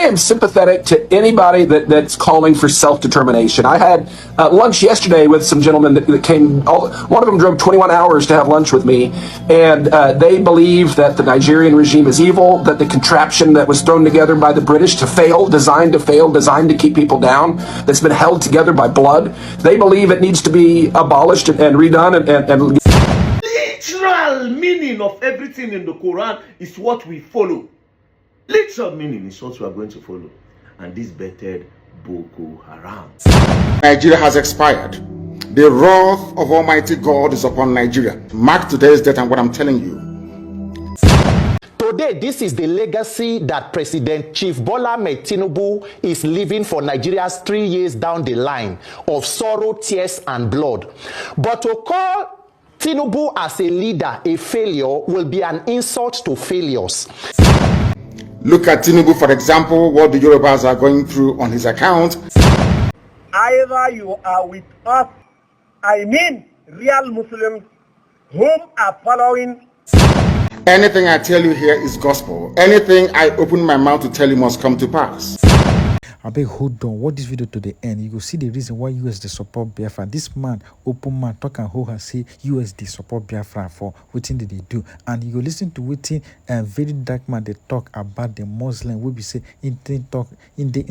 I am sympathetic to anybody that's calling for self-determination. I had lunch yesterday with some gentlemen that came, one of them drove 21 hours to have lunch with me, and they believe that the Nigerian regime is evil, that the contraption that was thrown together by the British to fail, designed to keep people down, that's been held together by blood, they believe it needs to be abolished and redone and literal meaning of everything in the Quran is what we follow. Literal meaning is what we are going to follow. And this bettered Boko Haram. Nigeria has expired. The wrath of Almighty God is upon Nigeria. Mark today's date and what I'm telling you. Today, this is the legacy that President Chief Bola Ahmed Tinubu is leaving for Nigeria's 3 years down the line of sorrow, tears, and blood. But to call Tinubu as a leader a failure will be an insult to failures. Look at Tinubu, for example, what the Yorubas are going through on his account. Either you are with us, I mean real Muslims whom are following. Anything I tell you here is gospel. Anything I open my mouth to tell you must come to pass. I beg, hold on, watch this video to the end. You will see the reason why US they support Biafra. This man, open man, talk and hold and say US they support Biafra for what thing did they do. And you go listen to what very dark man they talk about the Muslim. We be say in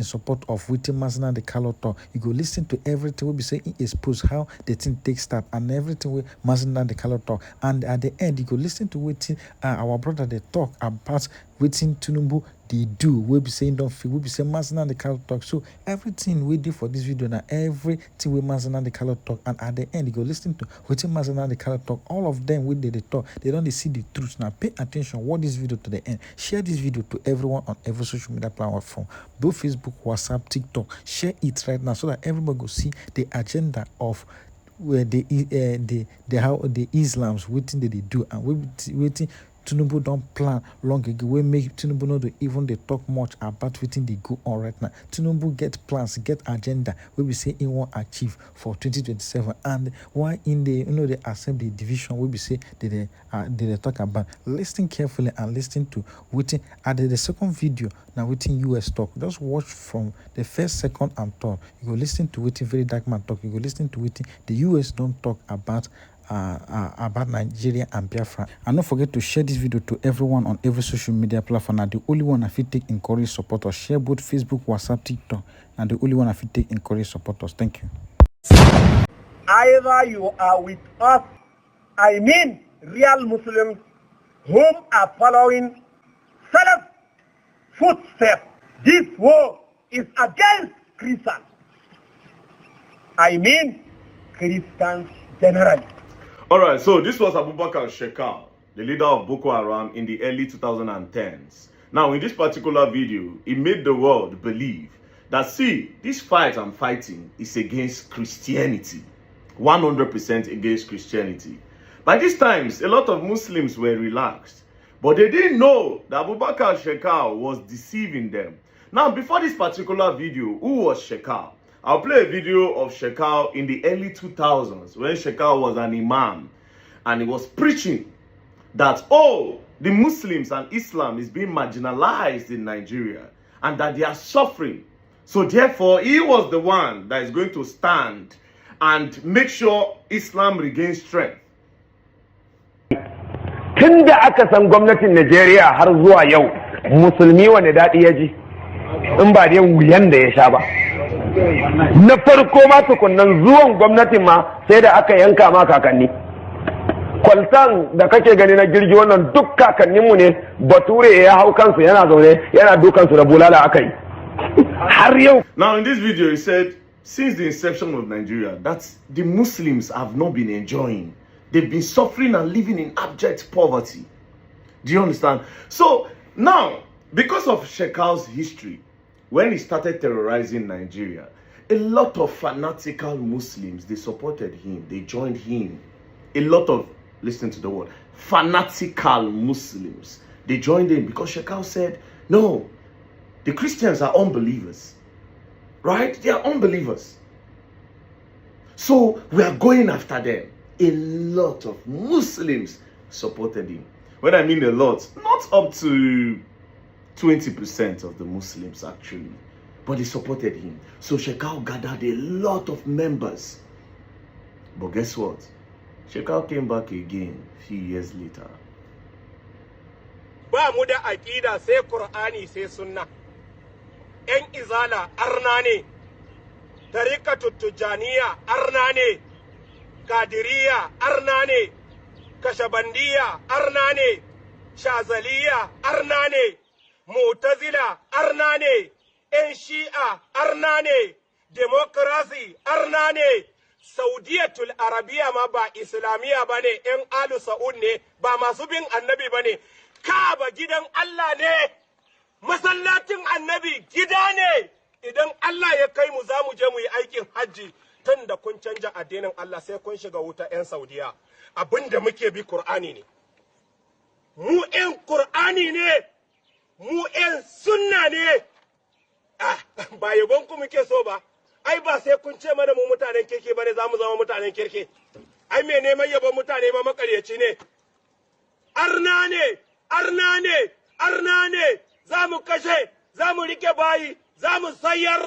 support of what Masna the color talk. You go listen to everything we be say expose how the thing takes start and everything we Masna the color talk. And at the end, you go listen to what our brother they talk about waiting Tinubu they do. We be saying don't feel. We be saying Masana the color talk. So everything we do for this video now, everything we Masana the color talk, and at the end you go listen to waiting Masana the color talk. All of them we did the talk. They don't see the truth. Now pay attention. Watch this video to the end. Share this video to everyone on every social media platform, both Facebook, WhatsApp, TikTok. Share it right now so that everybody go see the agenda of where the how the Islams waiting that they do and we waiting. Tinubu don't plan long ago. We make Tinubu not even they talk much about what they go on right now. Tinubu get plans, get agenda. We be say in one achieve for 2027. And why in the they assembly division we be say they talk about. Listen carefully and listen to waiting at the second video now waiting US talk. Just watch from the first, second, and third. You go listen to waiting very dark man talk. You go listen to waiting the US don't talk about Nigeria and Biafra. And don't forget to share this video to everyone on every social media platform. Now the only one I fit take encourage supporters. Share both Facebook, WhatsApp, TikTok. And the only one I fit take encourage supporters. Thank you. Either you are with us, I mean real Muslims whom are following Salaf footsteps. This war is against Christians. I mean Christians generally. Alright, so this was Abubakar Shekau, the leader of Boko Haram in the early 2010s. Now, in this particular video, he made the world believe that, see, this fight I'm fighting is against Christianity. 100% against Christianity. By these times, a lot of Muslims were relaxed. But they didn't know that Abubakar Shekau was deceiving them. Now, before this particular video, who was Shekau? I'll play a video of Shekau in the early 2000s when Shekau was an imam and he was preaching that, oh, the Muslims and Islam is being marginalized in Nigeria and that they are suffering. So therefore, he was the one that is going to stand and make sure Islam regains strength. Tunda aka san gwamnatin Najeriya har zuwa yau, musulmi wane daɗi ya ji, in ba dai wuyan da ya sha ba. Na farko ma tukunnan zuwan gwamnatin ma sai da aka yanka ma kakanni. Kwaltan da kake gani na jirgi wannan duk kakanninmu ne, Bature ya hau kansu yana zaune yana dukansu da bulala aka yi. Har yau. Now in this video he said, since the inception of Nigeria, that the Muslims have not been enjoying. They've been suffering and living in abject poverty. Do you understand? So now, because of Shekau's history, when he started terrorizing Nigeria, a lot of fanatical Muslims, they supported him. They joined him. A lot of, listen to the word, fanatical Muslims, they joined him because Shekau said, no, the Christians are unbelievers. Right? They are unbelievers. So we are going after them. A lot of Muslims supported him. When I mean a lot, not up to 20% of the Muslims actually, but they supported him. So Shekau gathered a lot of members. But guess what? Shekau came back again a few years later. Ba mu da aqida sai Qur'ani sai sunna. ‘Yan izala arna ne, tarikatu tujaniya arna ne, kadiriya arna ne, kashabandiya arna ne, shazaliya arna ne, mutazila arna ne, ‘yan shi'a arna ne, demokrasi arna ne, saudiyatul arabiya ma ba islamiya ba ne, ‘yan alu sa'ud ne, ba masu bin annabi ba ne, Ka'aba gidan Allah ne. Masallacin annabi gida ne. Idan Allah ya kai mu za mu je mu yi aikin hajji tun da kun canja addinin Allah sai kun shiga wuta 'yan Saudiya. Abinda muke bi Kur'ani ne. Mu 'yan Kur'ani ne. Mu 'yan sunna ne. Ba yabon ku muke so ba. Ai ba sai kun ce mana mu mutanen kirki bane za mu zama mutanen kirki. Ai me neman yabon mutane ba makaryaci ne. Arna ne. Arna ne. Arna ne. Za mu kashe, za mu rike bayi, za mu sayar,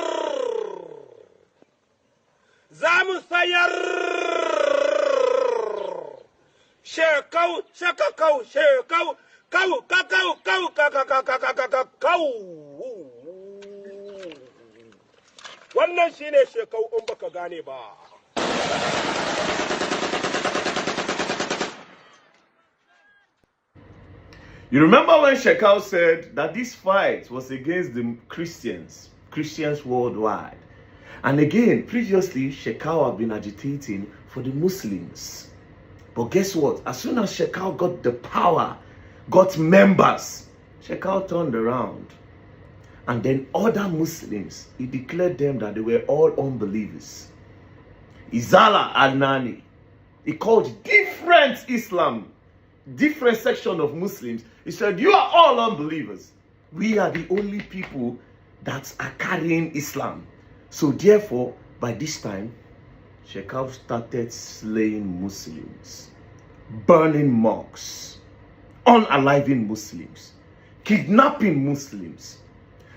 shekau, shakakau, shekau, kau, kakau, kau, kakakakakakau. Wannan shine shekau in baka gane ba. You remember when Shekau said that this fight was against the Christians worldwide. And again, previously, Shekau had been agitating for the Muslims. But guess what? As soon as Shekau got the power, got members, Shekau turned around. And then other Muslims, he declared them that they were all unbelievers. Izala Adnani, he called different Islam, different section of Muslims. He said, you are all unbelievers. We are the only people that are carrying Islam. So therefore, by this time, Shekau started slaying Muslims, burning mosques, unaliving Muslims, kidnapping Muslims.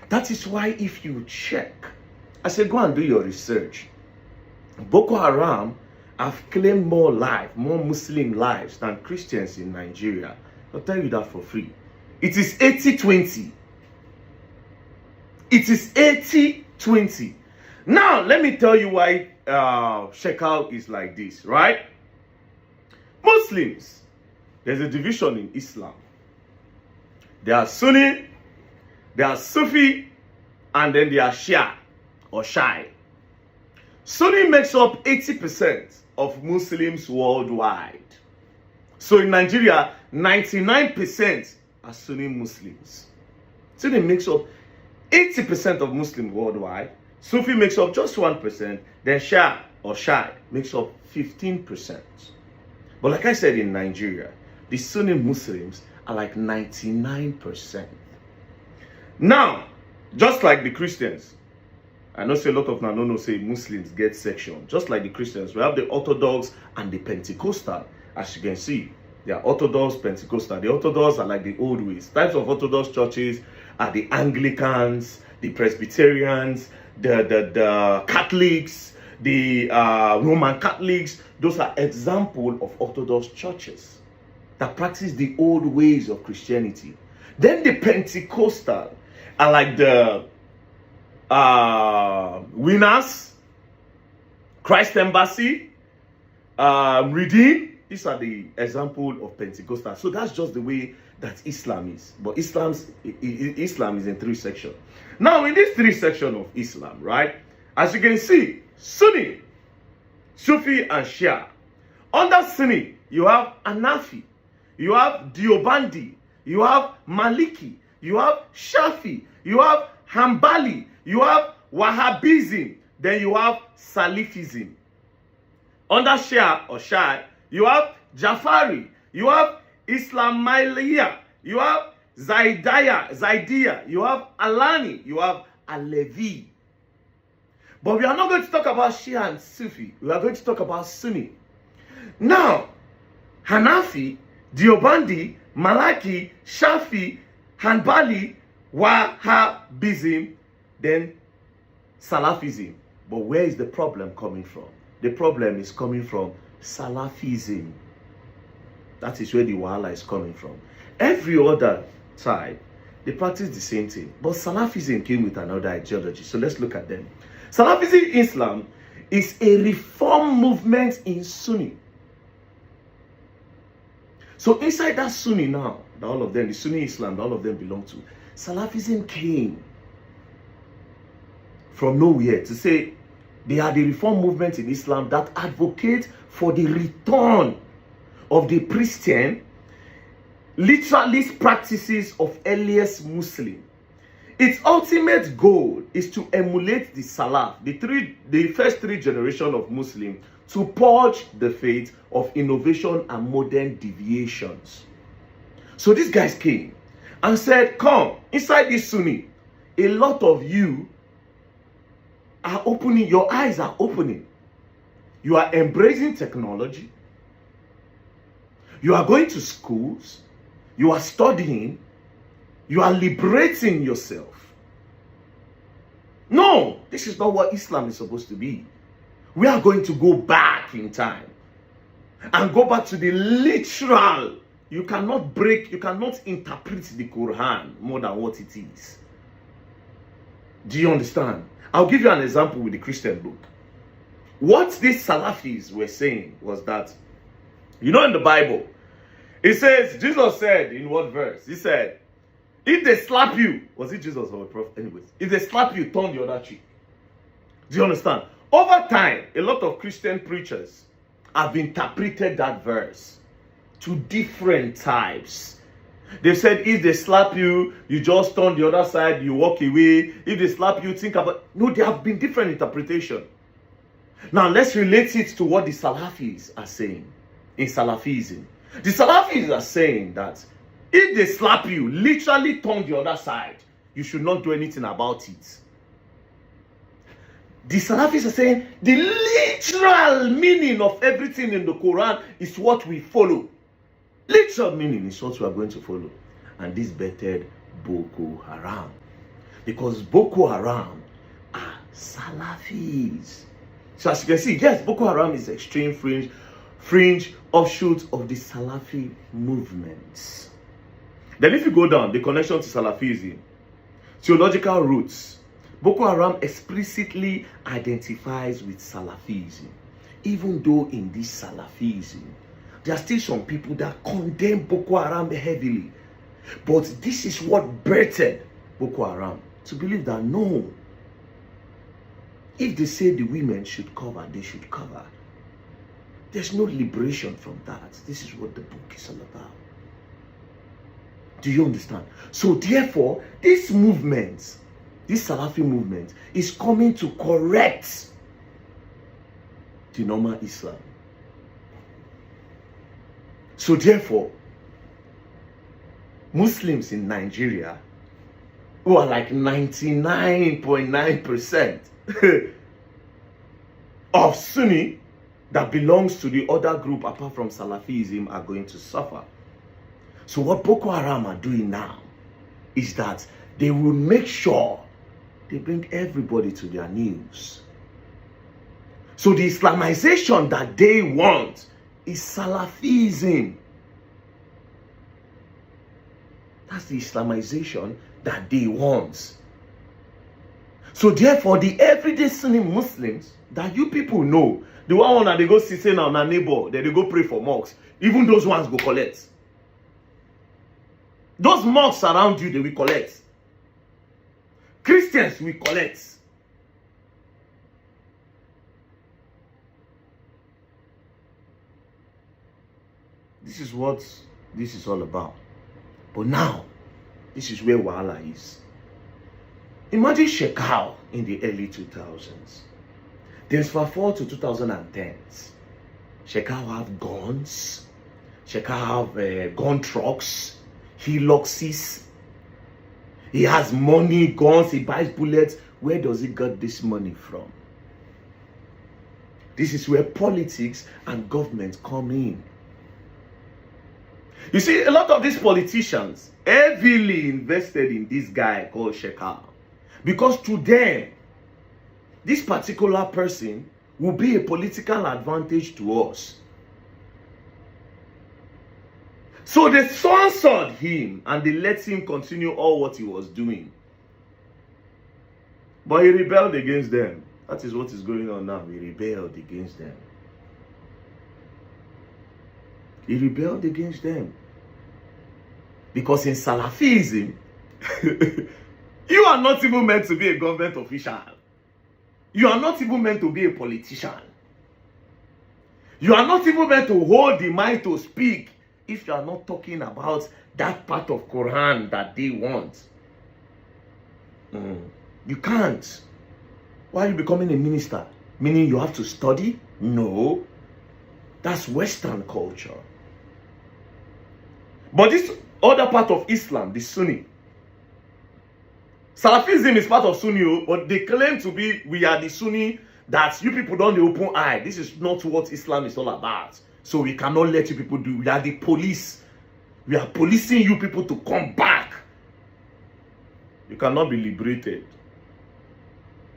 That is why if you check, I said, go and do your research. Boko Haram have claimed more Muslim lives than Christians in Nigeria. I'll tell you that for free. It is 80-20. It is 80-20. Now, let me tell you why Shekau is like this, right? Muslims, there's a division in Islam. There are Sunni, there are Sufi, and then there are Shia or Shai. Sunni makes up 80% of Muslims worldwide. So in Nigeria, 99% are Sunni Muslims. Sunni makes up 80% of Muslims worldwide. Sufi makes up just 1%. Then Shia or Shai makes up 15%. But like I said, in Nigeria, the Sunni Muslims are like 99%. Now, just like the Christians, I know say a lot of Nanono say Muslims get section. Just like the Christians, we have the Orthodox and the Pentecostal. As you can see, they are Orthodox, Pentecostal. The Orthodox are like the old ways. Types of Orthodox churches are the Anglicans, the Presbyterians, the Catholics, the Roman Catholics. Those are examples of Orthodox churches that practice the old ways of Christianity. Then the Pentecostal are like the Winners, Christ Embassy, Redeem. These are the example of Pentecostal. So that's just the way that Islam is. But Islam is in 3 sections. Now, in this 3 sections of Islam, right, as you can see, Sunni, Sufi, and Shia. Under Sunni, you have Hanafi, you have Diobandi, you have Maliki, you have Shafi, you have Hanbali, you have Wahhabism, then you have Salafism. Under Shia or Shia, you have Jafari, you have Ismailiyya, you have Zaidiyya, you have Alani, you have Alevi. But we are not going to talk about Shia and Sufi. We are going to talk about Sunni. Now, Hanafi, Diobandi, Maliki, Shafi, Hanbali, Wahhabism, then Salafism. But where is the problem coming from? The problem is coming from Salafism. That is where the wahala is coming from. Every other side, they practice the same thing. But Salafism came with another ideology. So let's look at them. Salafism Islam is a reform movement in Sunni. So inside that Sunni now, all of them, the Sunni Islam, all of them belong to, Salafism came from nowhere to say they are the reform movement in Islam that advocate for the return of the Christian literalist practices of earliest Muslim. Its ultimate goal is to emulate the Salaf, the first three generations of Muslim, to purge the faith of innovation and modern deviations. So these guys came and said, come, inside this Sunni, a lot of you are opening, your eyes are opening. You are embracing technology. You are going to schools. You are studying. You are liberating yourself. No, this is not what Islam is supposed to be. We are going to go back in time and go back to the literal. You cannot interpret the Quran more than what it is. Do you understand? I'll give you an example with the Christian book. What these Salafis were saying was that, you know, in the Bible, it says, Jesus said in what verse? He said, if they slap you, was it Jesus or a prophet? Anyways, if they slap you, turn the other cheek. Do you understand? Over time, a lot of Christian preachers have interpreted that verse to different types. They said, if they slap you, you just turn the other side, you walk away. If they slap you, think about... No, there have been different interpretations. Now, let's relate it to what the Salafis are saying in Salafism. The Salafis are saying that if they slap you, literally turn the other side, you should not do anything about it. The Salafis are saying the literal meaning of everything in the Quran is what we follow. Literal meaning is what we are going to follow. And this bettered Boko Haram. Because Boko Haram are Salafis. So as you can see, yes, Boko Haram is extreme fringe offshoot of the Salafi movements. Then if you go down, the connection to Salafism, theological roots, Boko Haram explicitly identifies with Salafism. Even though in this Salafism, there are still some people that condemn Boko Haram heavily. But this is what birthed Boko Haram, to believe that no, if they say the women should cover, they should cover. There's no liberation from that. This is what the book is all about. Do you understand? So therefore, this movement, this Salafi movement, is coming to correct the normal Islam. So therefore, Muslims in Nigeria, who are like 99.9% of Sunni that belongs to the other group apart from Salafism, are going to suffer. So what Boko Haram are doing now is that they will make sure they bring everybody to their knees. So the Islamization that they want is Salafism. That's the Islamization that they want. So therefore, the everyday Sunni Muslims that you people know, the one that they go sit in on a neighbor, that they go pray for mosques, even those ones go collect. Those mosques around you, they will collect. Christians will collect. This is what this is all about. But now, this is where Wahala is. Imagine Shekau in the early 2000s. Then fast forward to 2010s. Shekau have guns. Shekau have gun trucks. Hiluxes. He has money, guns, he buys bullets. Where does he get this money from? This is where politics and government come in. You see, a lot of these politicians heavily invested in this guy called Shekau. Because to them, this particular person will be a political advantage to us. So they censored him and they let him continue all what he was doing. But he rebelled against them. That is what is going on now. He rebelled against them. He rebelled against them. Because in Salafism, you are not even meant to be a government official. You are not even meant to be a politician. You are not even meant to hold the mind to speak if you are not talking about that part of Quran that they want. You can't. Why are you becoming a minister? Meaning you have to study? No. That's Western culture. But this other part of Islam, the Sunni. Salafism is part of Sunni, but they claim to be, we are the Sunni, that you people don't open eye. This is not what Islam is all about. So we cannot let you people do. We are the police. We are policing you people to come back. You cannot be liberated.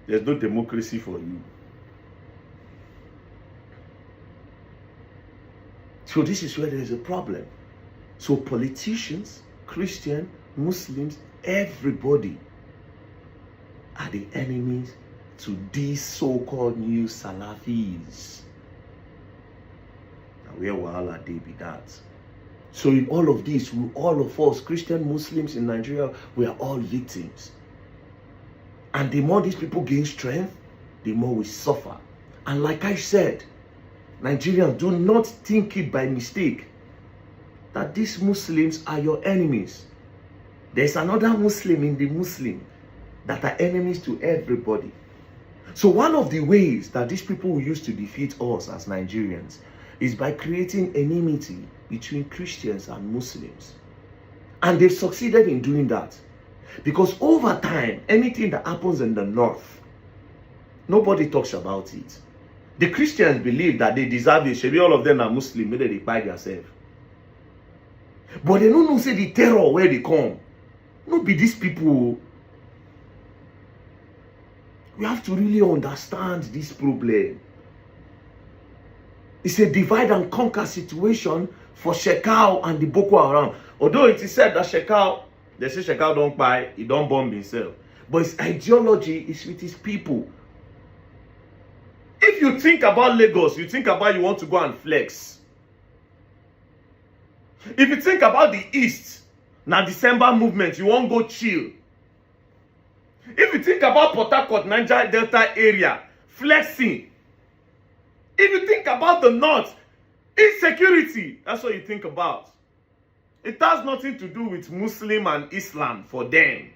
There's no democracy for you. So this is where there is a problem. So politicians, Christian, Muslims, everybody are the enemies to these so-called new Salafis. Now where wahala they be that? So in all of this, all of us, Christian, Muslims in Nigeria, we are all victims. And the more these people gain strength, the more we suffer. And like I said, Nigerians, do not think it by mistake that these Muslims are your enemies. There's another Muslim in the Muslim that are enemies to everybody. So one of the ways that these people will use to defeat us as Nigerians is by creating enmity between Christians and Muslims. And they've succeeded in doing that. Because over time, anything that happens in the north, nobody talks about it. The Christians believe that they deserve it. Maybe all of them are Muslim, maybe they buy themselves. But they don't know say the terror where they come. No be these people. We have to really understand this problem. It's a divide and conquer situation for Shekau and the Boko Haram. Although it is said that Shekau, they say Shekau don't buy, he don't bomb himself. But his ideology is with his people. If you think about Lagos, you think about you want to go and flex. If you think about the East, now December movement, you won't go chill. If you think about Port Harcourt, Niger Delta area, flexing. If you think about the North, insecurity, that's what you think about. It has nothing to do with Muslim and Islam for them.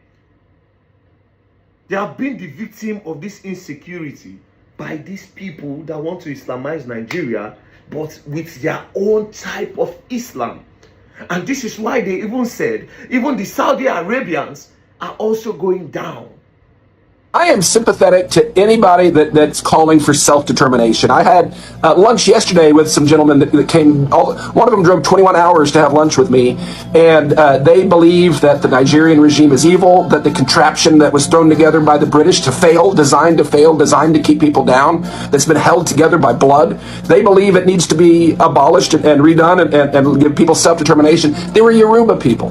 They have been the victim of this insecurity by these people that want to Islamize Nigeria, but with their own type of Islam. And this is why they even said, even the Saudi Arabians are also going down. I am sympathetic to anybody that's calling for self-determination. I had lunch yesterday with some gentlemen that came, one of them drove 21 hours to have lunch with me, and they believe that the Nigerian regime is evil, that the contraption that was thrown together by the British to fail, designed to keep people down, that's been held together by blood. They believe it needs to be abolished and redone and give people self-determination. They were Yoruba people.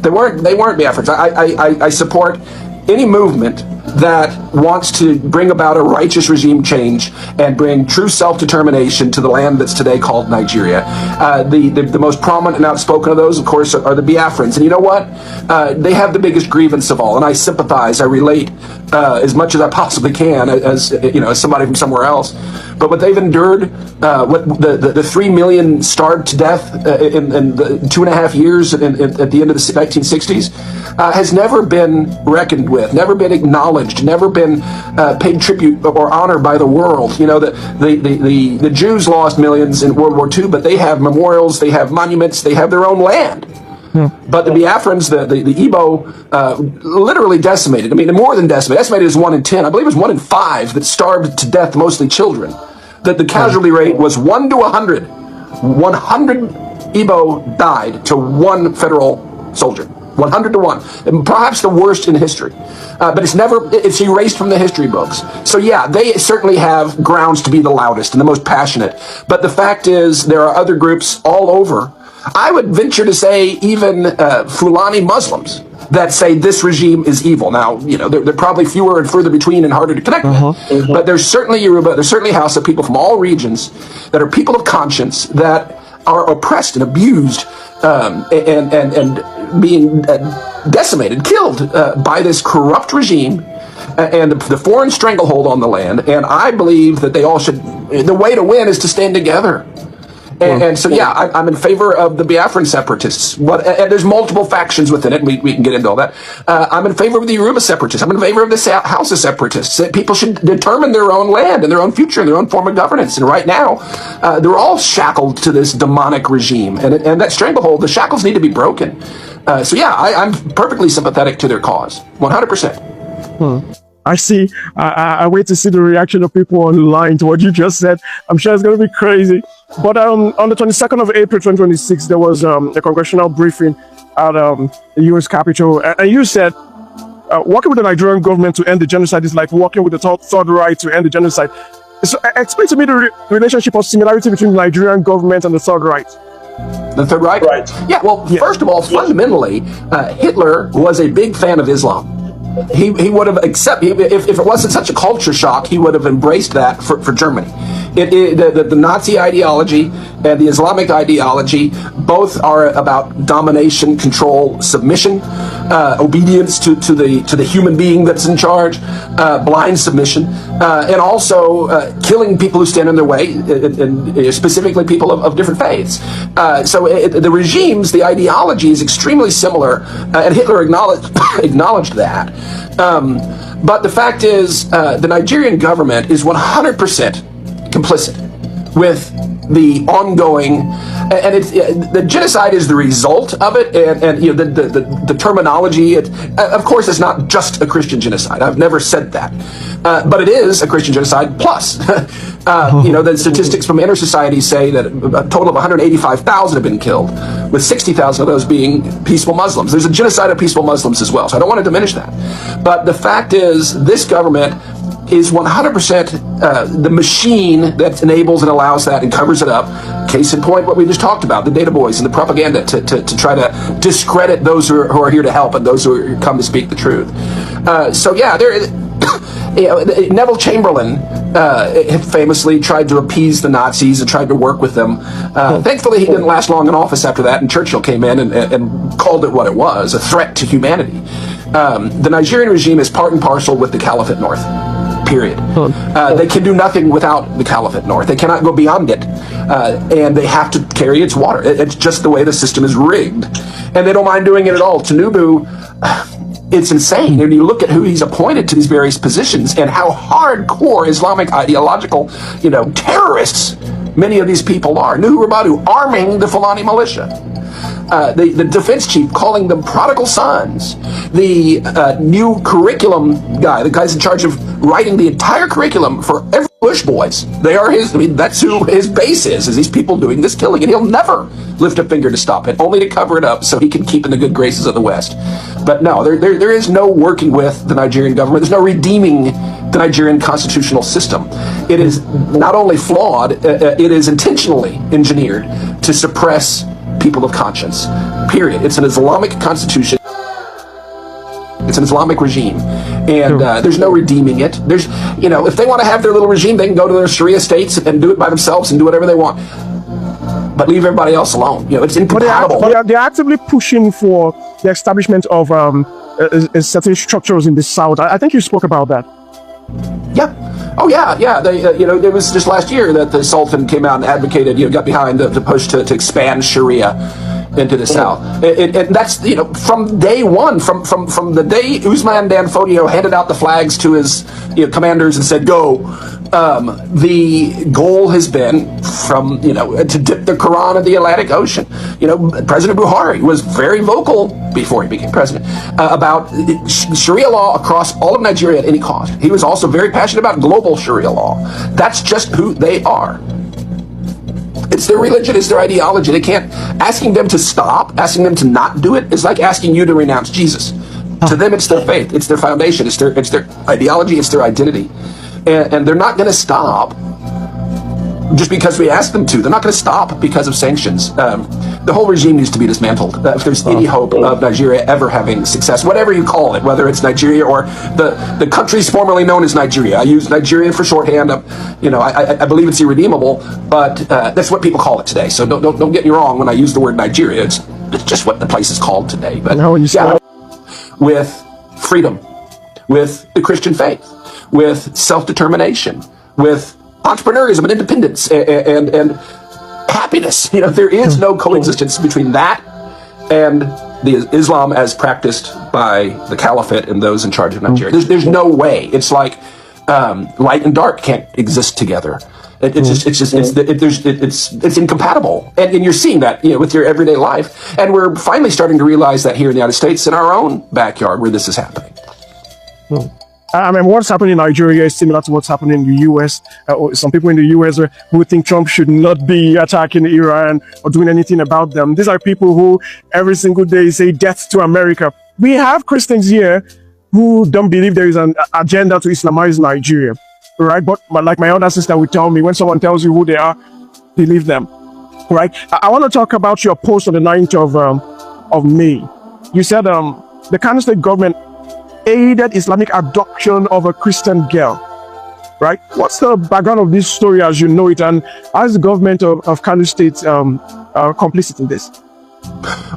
They weren't Biafrans. I support any movement that wants to bring about a righteous regime change and bring true self-determination to the land that's today called Nigeria. The most prominent and outspoken of those, of course, are the Biafrans. And you know what? They have the biggest grievance of all. And I sympathize, I relate as much as I possibly can as somebody from somewhere else. But what they've endured, what the 3 million starved to death in the 2.5 years at the end of the 1960s has never been reckoned with, never been acknowledged, never been paid tribute or honor by the world. You know, the Jews lost millions in World War II, but they have memorials, they have monuments, they have their own land. But the Biafrans, the Igbo, literally decimated. I mean, more than decimated. Estimated as 1 in 10. I believe it was 1 in 5 that starved to death, mostly children. That the casualty rate was 1 to 100. 100 Igbo died to one federal soldier. 100 to 1, and perhaps the worst in history. But it's erased from the history books. So yeah, they certainly have grounds to be the loudest and the most passionate. But the fact is, there are other groups all over. I would venture to say even Fulani Muslims that say this regime is evil. Now, they're probably fewer and further between and harder to connect with. But there's certainly Yoruba, there's certainly Hausa, people from all regions that are people of conscience that are oppressed and abused and being decimated, killed by this corrupt regime and the foreign stranglehold on the land. And I believe that they all should, the way to win is to stand together. And so, yeah, I'm in favor of the Biafran separatists. And there's multiple factions within it. We can get into all that. I'm in favor of the Yoruba separatists. I'm in favor of the Hausa separatists. That people should determine their own land and their own future and their own form of governance. And right now, they're all shackled to this demonic regime. And that stranglehold, the shackles need to be broken. So, yeah, I'm perfectly sympathetic to their cause. 100%. I see. I wait to see the reaction of people online to what you just said. I'm sure it's going to be crazy. But on the 22nd of April, 2026, there was a congressional briefing at the U.S. Capitol. And you said, working with the Nigerian government to end the genocide is like working with the Third Reich to end the genocide. So explain to me the relationship or similarity between the Nigerian government and the Third Reich. The Third Reich? Right. Yeah, well, first of all, fundamentally, Hitler was a big fan of Islam. He would have accepted, if it wasn't such a culture shock, he would have embraced that for Germany. The Nazi ideology and the Islamic ideology both are about domination, control, submission, obedience to the human being that's in charge, blind submission, and also killing people who stand in their way, and specifically people of different faiths. So the regimes, the ideology is extremely similar, and Hitler acknowledged that. But the fact is, the Nigerian government is 100% complicit with the ongoing, and the genocide is the result of it, and the terminology. Of course, it's not just a Christian genocide. I've never said that, but it is a Christian genocide plus. The statistics from Inner Society say that a total of 185,000 have been killed, with 60,000 of those being peaceful Muslims. There's a genocide of peaceful Muslims as well, so I don't want to diminish that. But the fact is, this government is 100% the machine that enables and allows that and covers it up. Case in point, what we just talked about, the data boys and the propaganda to try to discredit those who are here to help and those who come to speak the truth. So yeah, Neville Chamberlain famously tried to appease the Nazis and tried to work with them. Thankfully, he didn't last long in office after that, and Churchill came in and called it what it was, a threat to humanity. The Nigerian regime is part and parcel with the Caliphate North. Period. They can do nothing without the Caliphate North. They cannot go beyond it. And they have to carry its water. It's just the way the system is rigged. And they don't mind doing it at all. Tinubu, it's insane. And you look at who he's appointed to these various positions and how hardcore Islamic ideological, terrorists many of these people are. Nuhu Rabadu arming the Fulani militia. The defense chief calling them prodigal sons. The new curriculum guy, the guy's in charge of writing the entire curriculum for every Bush boys. They are that's who his base is these people doing this killing. And he'll never lift a finger to stop it, only to cover it up so he can keep in the good graces of the West. But no, there is no working with the Nigerian government. There's no redeeming the Nigerian constitutional system. It is not only flawed, it is intentionally engineered to suppress people of conscience. Period. It's an Islamic constitution. It's an Islamic regime, and there's no redeeming it. There's, if they want to have their little regime, they can go to their Sharia states and do it by themselves and do whatever they want. But leave everybody else alone. It's incompatible. But they're actively pushing for the establishment of certain structures in the South. I think you spoke about that. Yeah. Oh yeah. They, it was just last year that the Sultan came out and advocated, got behind the push to expand Sharia into the South. And that's, from day one, from the day Usman Dan Fodio handed out the flags to his commanders and said, go, the goal has been to dip the Quran in the Atlantic Ocean. President Buhari was very vocal before he became president about Sharia law across all of Nigeria at any cost. He was also very passionate about global Sharia law. That's just who they are. It's their religion, it's their ideology. They can't, asking them to stop, asking them to not do it is like asking you to renounce Jesus. To them, it's their faith, it's their foundation, it's their ideology, it's their identity. And they're not going to stop just because we ask them to. They're not going to stop because of sanctions. The whole regime needs to be dismantled. If there's any hope of Nigeria ever having success, whatever you call it, whether it's Nigeria or the countries formerly known as Nigeria. I use Nigerian for shorthand. I believe it's irredeemable, but that's what people call it today. So don't get me wrong when I use the word Nigeria. It's just what the place is called today. But yeah, with freedom, with the Christian faith, with self-determination, with entrepreneurism and independence and happiness. There is no coexistence between that and the Islam as practiced by the caliphate and those in charge of Nigeria. There's no way. It's like light and dark can't exist together. It's incompatible, and you're seeing that with your everyday life. And we're finally starting to realize that here in the United States, in our own backyard, where this is happening. I mean, what's happening in Nigeria is similar to what's happening in the U.S. Some people in the U.S. who think Trump should not be attacking Iran or doing anything about them. These are people who every single day say death to America. We have Christians here who don't believe there is an agenda to Islamize Nigeria, right? But like my other sister would tell me, when someone tells you who they are, believe them, right? I want to talk about your post on the 9th of May. You said the Kanu state government aided Islamic adoption of a Christian girl, right? What's the background of this story as you know it, and how is the government of Kanu State complicit in this?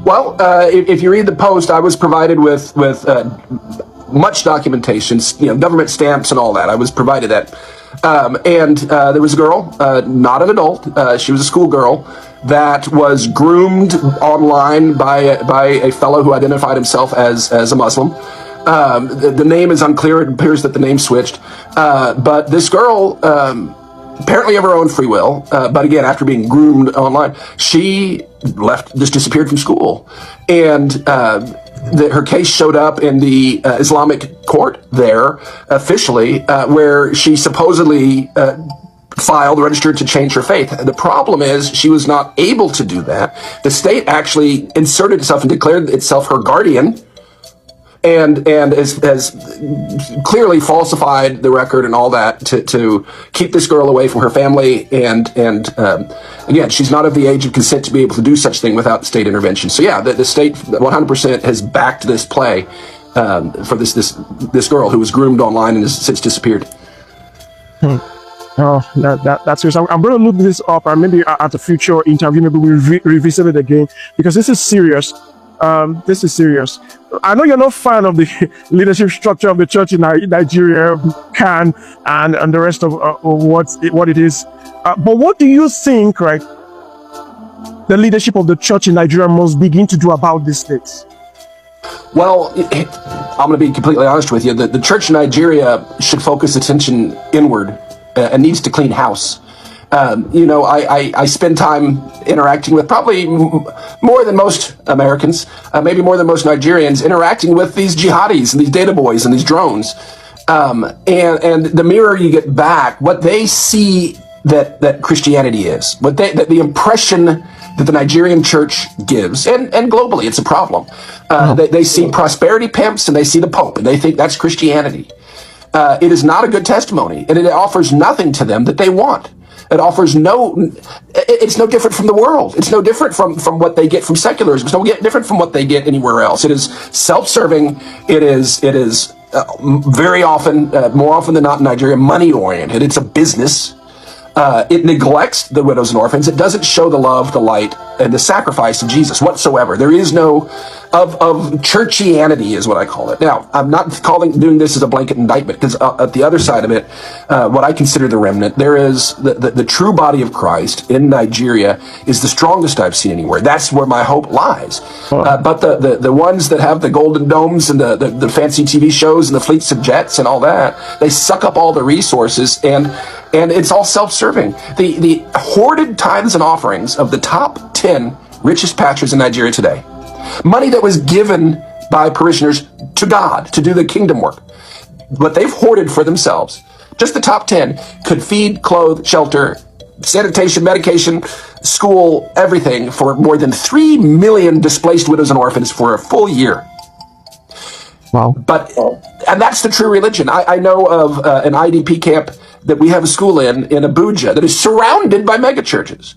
Well, if you read the post, I was provided with much documentation, government stamps and all that. I was provided that. And there was a girl, not an adult, she was a schoolgirl, that was groomed online by a fellow who identified himself as a Muslim. The name is unclear. It appears that the name switched. But this girl, apparently of her own free will, but again, after being groomed online, she just disappeared from school. And her case showed up in the Islamic court there, officially, where she supposedly registered to change her faith. The problem is she was not able to do that. The state actually inserted itself and declared itself her guardian, and has clearly falsified the record and all that to keep this girl away from her family. And again, she's not of the age of consent to be able to do such thing without state intervention. So yeah, the state 100% has backed this play for this girl who was groomed online and has since disappeared. Oh, that's serious. I'm going to look this up, and maybe at a future interview, maybe we'll revisit it again, because this is serious. This is serious. I know you're not a fan of the leadership structure of the church in Nigeria, CAN, and the rest of what it is. But what do you think, right, the leadership of the church in Nigeria must begin to do about these things? Well, I'm going to be completely honest with you. The church in Nigeria should focus attention inward and needs to clean house. I spend time interacting with probably more than most Americans, maybe more than most Nigerians, interacting with these jihadis and these data boys and these drones. And the mirror you get back, what they see that Christianity is, the impression that the Nigerian church gives, and globally it's a problem. They see prosperity pimps and they see the Pope and they think that's Christianity. It is not a good testimony, and it offers nothing to them that they want. It offers it's no different from the world. It's no different from what they get from secularism. It's no different from what they get anywhere else. It is self-serving. It is very often, more often than not in Nigeria, money-oriented. It's a business. It neglects the widows and orphans. It doesn't show the love, the light, and the sacrifice of Jesus whatsoever. There is no of churchianity is what I call it. Now, I'm not doing this as a blanket indictment, because at the other side of it, what I consider the remnant, there is the true body of Christ in Nigeria is the strongest I've seen anywhere. That's where my hope lies. But the ones that have the golden domes and the fancy TV shows and the fleets of jets and all that, they suck up all the resources, and it's all self-serving. The hoarded tithes and offerings of the top 10 richest pastors in Nigeria today, money that was given by parishioners to God to do the kingdom work, what they've hoarded for themselves, just the top 10 could feed, clothe, shelter sanitation, medication, school, everything for more than 3 million displaced widows and orphans for a full year. Wow. And that's the true religion. I know of an IDP camp that we have a school in Abuja that is surrounded by megachurches.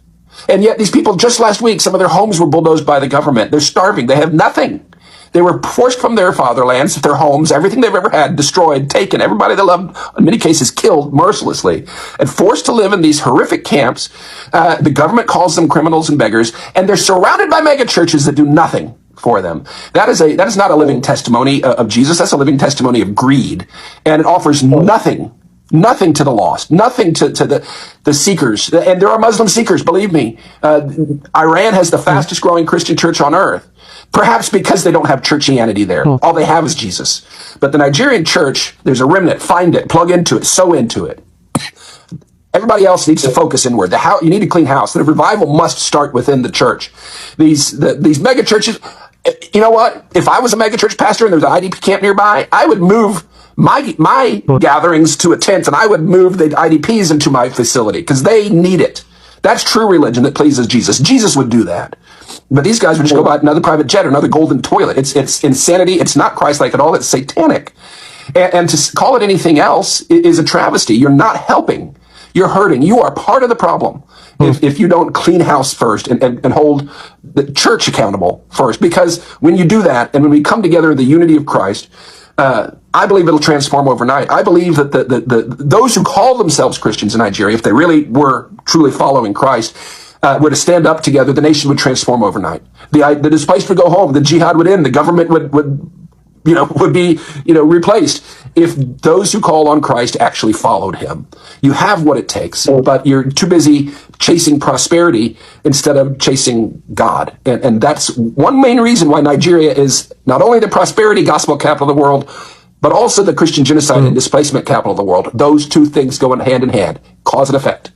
And yet these people, just last week, some of their homes were bulldozed by the government. They're starving. They have nothing. They were forced from their fatherlands, their homes, everything they've ever had, destroyed, taken, everybody they loved, in many cases killed mercilessly, and forced to live in these horrific camps. The government calls them criminals and beggars, and they're surrounded by megachurches that do nothing for them. That is not a living testimony of Jesus. That's a living testimony of greed, and it offers nothing to the lost, nothing to the seekers. And there are Muslim seekers, believe me. Iran has the fastest growing Christian church on earth, perhaps because they don't have churchianity there. All they have is Jesus. But the Nigerian church, there's a remnant. Find it, plug into it, sow into it. Everybody else needs to focus inward. You need a clean house. The revival must start within the church. These mega churches, you know what? If I was a mega church pastor and there was an IDP camp nearby, I would move my gatherings to a tent, and I would move the IDPs into my facility because they need it. That's true religion that pleases Jesus. Jesus would do that. But these guys would just go buy another private jet or another golden toilet. It's insanity. It's not Christ-like at all. It's satanic. And to call it anything else is a travesty. You're not helping. You're hurting. You are part of the problem if you don't clean house first and hold the church accountable first. Because when you do that, and when we come together in the unity of Christ, I believe it'll transform overnight. I believe that those who call themselves Christians in Nigeria, if they really were truly following Christ, were to stand up together, the nation would transform overnight. The displaced would go home. The jihad would end. The government would be replaced if those who call on Christ actually followed him. You have what it takes, but you're too busy chasing prosperity instead of chasing God. And that's one main reason why Nigeria is not only the prosperity gospel capital of the world, but also the Christian genocide and displacement capital of the world. Those two things go hand in hand, cause and effect.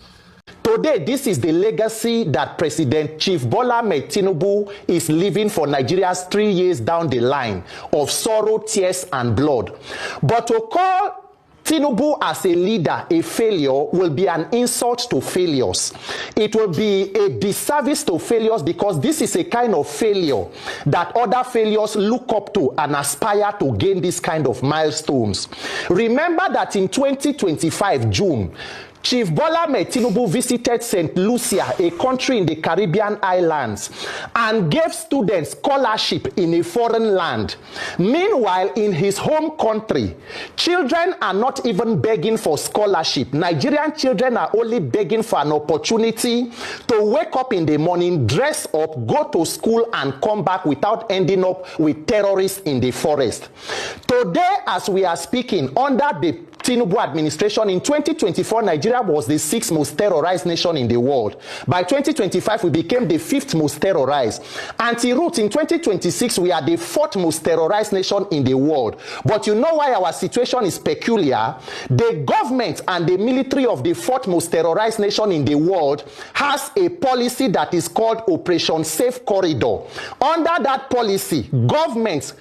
Today, this is the legacy that President Chief Bola Tinubu is leaving for Nigeria's 3 years down the line of sorrow, tears, and blood. But to call Tinubu as a leader a failure will be an insult to failures. It will be a disservice to failures because this is a kind of failure that other failures look up to and aspire to gain this kind of milestones. Remember that in 2025 June, Chief Bola Tinubu visited St. Lucia, a country in the Caribbean islands, and gave students scholarship in a foreign land. Meanwhile, in his home country, children are not even begging for scholarship. Nigerian children are only begging for an opportunity to wake up in the morning, dress up, go to school, and come back without ending up with terrorists in the forest. Today, as we are speaking, under the Tinubu administration, in 2024, Nigeria was the 6th most terrorized nation in the world. By 2025, we became the 5th most terrorized. Anti-root, in 2026, we are the 4th most terrorized nation in the world. But you know why our situation is peculiar? The government and the military of the 4th most terrorized nation in the world has a policy that is called Operation Safe Corridor. Under that policy, governments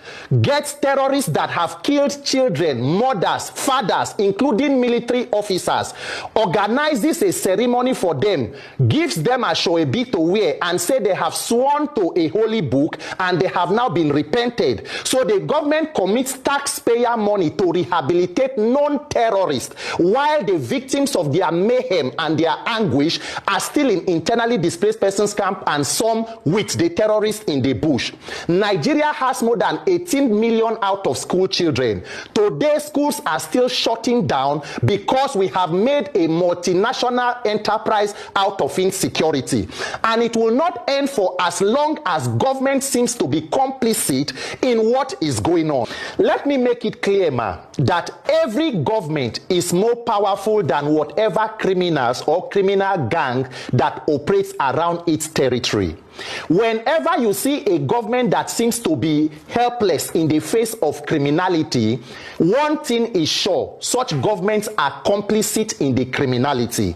get terrorists that have killed children, mothers, fathers, including military officers, organizes a ceremony for them, gives them a shoebi to wear, and say they have sworn to a holy book and they have now been repented. So the government commits taxpayer money to rehabilitate non-terrorists, while the victims of their mayhem and their anguish are still in internally displaced persons camp and some with the terrorists in the bush. Nigeria has more than 18 million out of school children. Today, schools are still shutting down because we have made a multinational enterprise out of insecurity. And it will not end for as long as government seems to be complicit in what is going on. Let me make it clear, that every government is more powerful than whatever criminals or criminal gang that operates around its territory. Whenever you see a government that seems to be helpless in the face of criminality, one thing is sure: such governments are complicit in the criminality.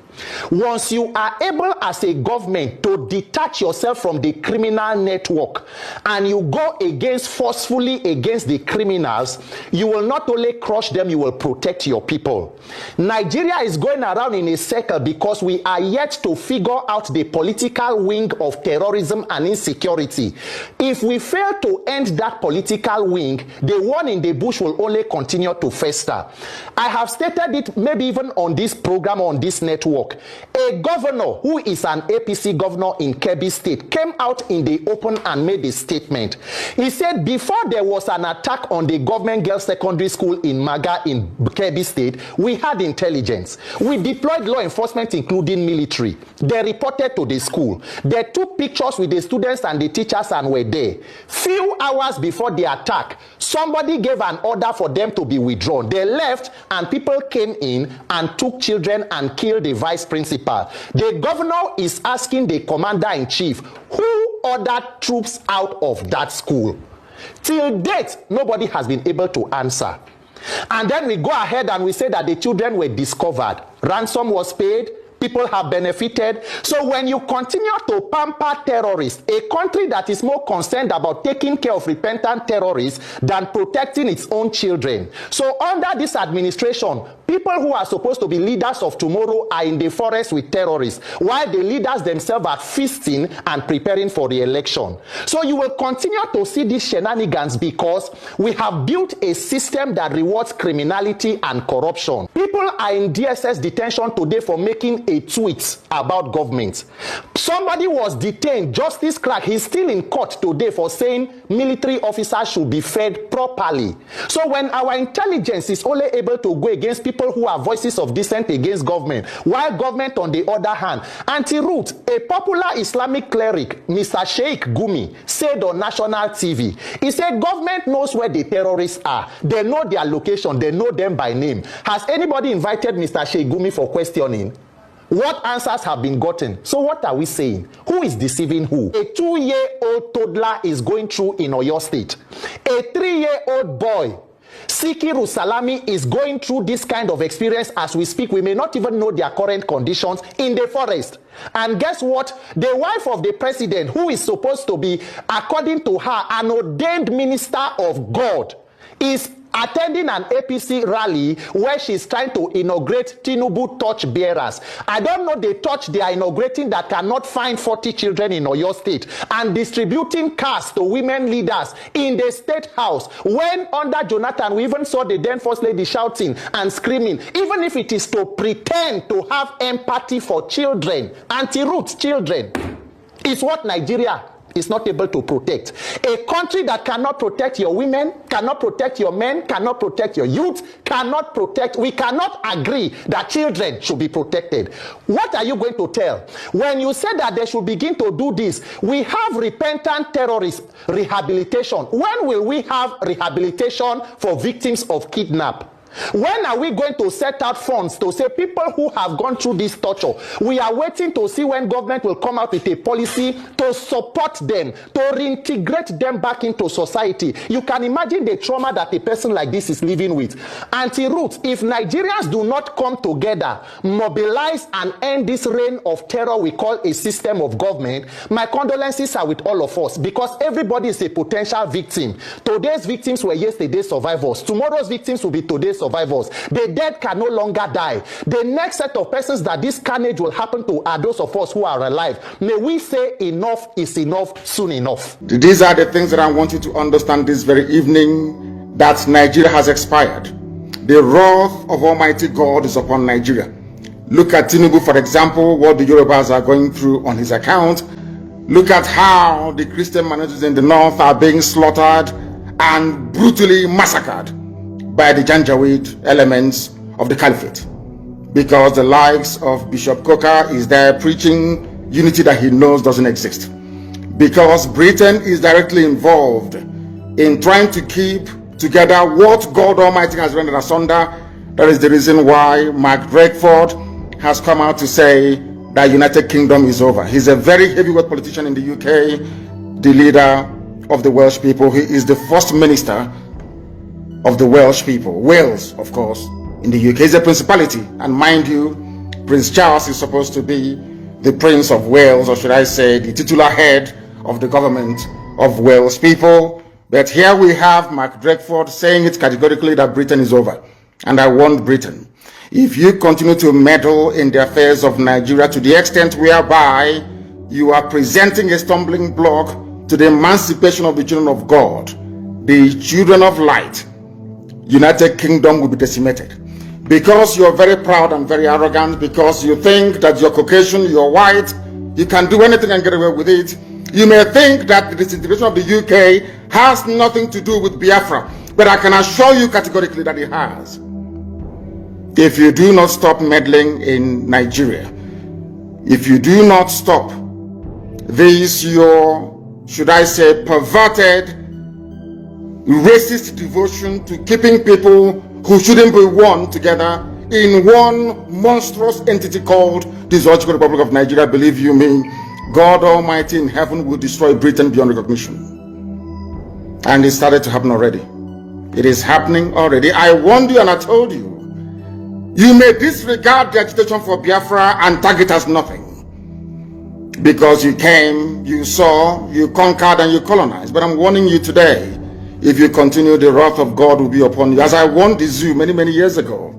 Once you are able as a government to detach yourself from the criminal network and you go forcefully against the criminals, you will not only crush them, you will protect your people. Nigeria is going around in a circle because we are yet to figure out the political wing of terrorism and insecurity. If we fail to end that political wing, the one in the bush will only continue to fester. I have stated it maybe even on this program, on this network. A governor who is an APC governor in Kebbi State came out in the open and made a statement. He said before there was an attack on the government girls secondary school in Maga in Kebbi State, we had intelligence. We deployed law enforcement, including military. They reported to the school. They took pictures with the students and the teachers and were there. Few hours before the attack, somebody gave an order for them to be withdrawn. They left and people came in and took children and killed the vice principal. The governor is asking the commander-in-chief who ordered troops out of that school. Till date, nobody has been able to answer. And then we go ahead and we say that the children were discovered. Ransom was paid. People have benefited. So when you continue to pamper terrorists, a country that is more concerned about taking care of repentant terrorists than protecting its own children. So under this administration, people who are supposed to be leaders of tomorrow are in the forest with terrorists, while the leaders themselves are feasting and preparing for the election. So you will continue to see these shenanigans because we have built a system that rewards criminality and corruption. People are in DSS detention today for making a tweet about government. Somebody was detained, Justice Clark, he's still in court today for saying military officers should be fed properly. So when our intelligence is only able to go against people who are voices of dissent against government, while government on the other hand, anti-root, a popular Islamic cleric, Mr. Sheikh Gumi, said on national TV, he said government knows where the terrorists are. They know their location, they know them by name. Has anybody invited Mr. Sheikh Gumi for questioning? What answers have been gotten? So what are we saying? Who is deceiving who? A 2-year-old toddler is going through in Oyo State. A 3-year-old boy, Sikiru Salami, is going through this kind of experience as we speak. We may not even know their current conditions in the forest. And guess what? The wife of the president, who is supposed to be, according to her, an ordained minister of God, is attending an APC rally where she's trying to inaugurate Tinubu torch bearers. I don't know the torch they are inaugurating that cannot find 40 children in Oyo State, and distributing cars to women leaders in the state house. When under Jonathan, we even saw the then first lady shouting and screaming, even if it is to pretend to have empathy for children, anti-root children, is what Nigeria is not able to protect. A country that cannot protect your women, cannot protect your men, cannot protect your youth, cannot protect, we cannot agree that children should be protected. What are you going to tell? When you say that they should begin to do this, we have repentant terrorist rehabilitation. When will we have rehabilitation for victims of kidnap? When are we going to set out funds to say people who have gone through this torture? We are waiting to see when government will come out with a policy to support them, to reintegrate them back into society. You can imagine the trauma that a person like this is living with. Anti-root, if Nigerians do not come together, mobilize and end this reign of terror we call a system of government, my condolences are with all of us, because everybody is a potential victim. Today's victims were yesterday's survivors. Tomorrow's victims will be today's survivors. The dead can no longer die. The next set of persons that this carnage will happen to are those of us who are alive. May we say enough is enough soon enough. These are the things that I want you to understand this very evening, that Nigeria has expired. The wrath of Almighty God is upon Nigeria. Look at Tinubu, for example, what the Yorubas are going through on his account. Look at how the Christian minorities in the north are being slaughtered and brutally massacred by the Janjaweed elements of the caliphate, because the likes of Bishop Coker is there preaching unity that he knows doesn't exist, because Britain is directly involved in trying to keep together what God Almighty has rendered asunder. That is the reason why Mark Drakeford has come out to say that United Kingdom is over. He's a very heavyweight politician in the UK, the leader of the Welsh people. He is the first minister of the Welsh people. Wales, of course, in the UK is a principality. And mind you, Prince Charles is supposed to be the Prince of Wales, or should I say, the titular head of the government of Wales people. But here we have Mark Drakeford saying it categorically that Britain is over. And I want Britain. If you continue to meddle in the affairs of Nigeria to the extent whereby you are presenting a stumbling block to the emancipation of the children of God, the children of light, United Kingdom will be decimated. Because you're very proud and very arrogant, because you think that you're Caucasian, you're white, you can do anything and get away with it, you may think that the disintegration of the UK has nothing to do with Biafra, but I can assure you categorically that it has. If you do not stop meddling in Nigeria, if you do not stop this, your, should I say, perverted, racist devotion to keeping people who shouldn't be one together in one monstrous entity called the Zoological Republic of Nigeria, believe you me, God Almighty in heaven will destroy Britain beyond recognition. And it started to happen already. It is happening already. I warned you and I told you, you may disregard the agitation for Biafra and tag it as nothing. Because you came, you saw, you conquered and you colonized. But I'm warning you today, if you continue, the wrath of God will be upon you. As I warned the zoo many, many years ago,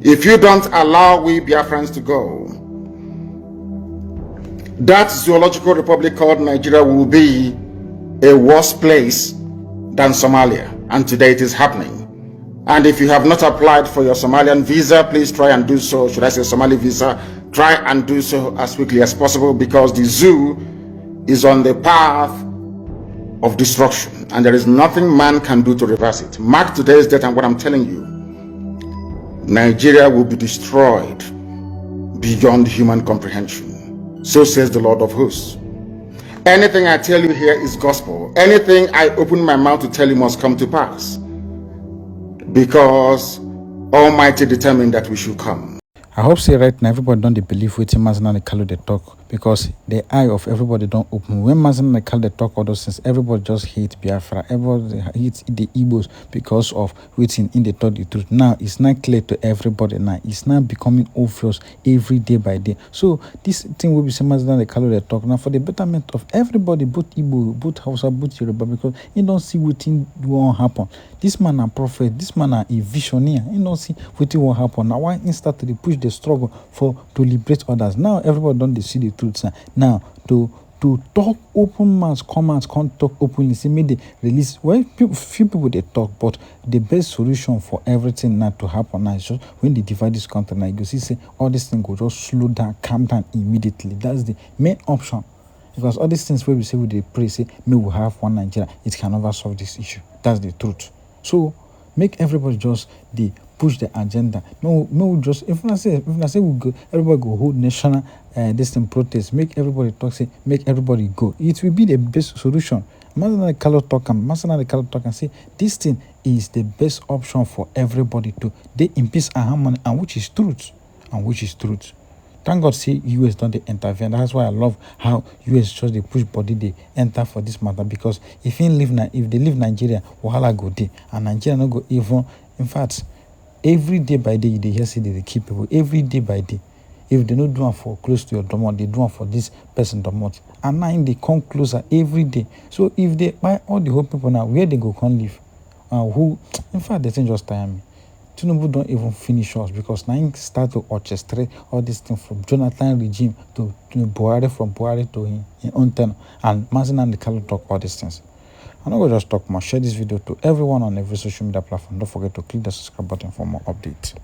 if you don't allow we Biafrans to go, that zoological republic called Nigeria will be a worse place than Somalia. And today it is happening. And if you have not applied for your Somalian visa, please try and do so. Should I say Somali visa? Try and do so as quickly as possible, because the zoo is on the path of destruction, and there is nothing man can do to reverse it. Mark today's date and what I'm telling you. Nigeria will be destroyed beyond human comprehension. So says the Lord of hosts. Anything I tell you here is gospel. Anything I open my mouth to tell you must come to pass, because Almighty determined that we should come. I hope say right now everybody don't believe wetin Mazinani Kalu they talk, because the eye of everybody don't open. When Mazinani Kalu they talk all those things, everybody just hate Biafra, everybody hate the Igbos because of wetin in they told the truth. Now it's not clear to everybody. Now it's not becoming obvious every day by day. So this thing will be same Mazinani Kalu they talk now for the betterment of everybody, both Igbo, both Hausa, both Yoruba, because you don't see wetin won't happen. This man a prophet, this man a visionary. You don't see wetin won't happen. Now why he start to push the struggle to liberate others? Now everybody don't see the truth. Now to talk open mouth, can't talk openly. See, me they release. Well, few people they talk, but the best solution for everything not to happen now is just when they divide this country. Now you see, say all these things go just slow down, calm down immediately. That's the main option. Because all these things where we say we they pray, say may we have one Nigeria, it can never solve this issue. That's the truth. So make everybody just the push the agenda. No, just if I say we go, everybody go hold national this thing protest. Make everybody talk. Say make everybody go. It will be the best solution. Mazinani Kalu talk and say this thing is the best option for everybody to they in peace and harmony, and which is truth. Thank God, say US don't they intervene. That's why I love how US just they push body they enter for this matter, because if they leave Nigeria, wahala go there, and Nigeria no go even. In fact, every day by day they hear say they keep people every day by day. If they not do it for close to your domot, they do it for this person domot, and now they come closer every day. So if they buy all the whole people now, where they go can't live, who in fact they thing just tire me. Tinubu don't even finish us, because now he start to orchestrate all this thing from Jonathan regime to Buhari, from Buhari to his own tenure, and Mazinani Kalu talk all these things. I'm not going to just talk more. Share this video to everyone on every social media platform. Don't forget to click the subscribe button for more updates.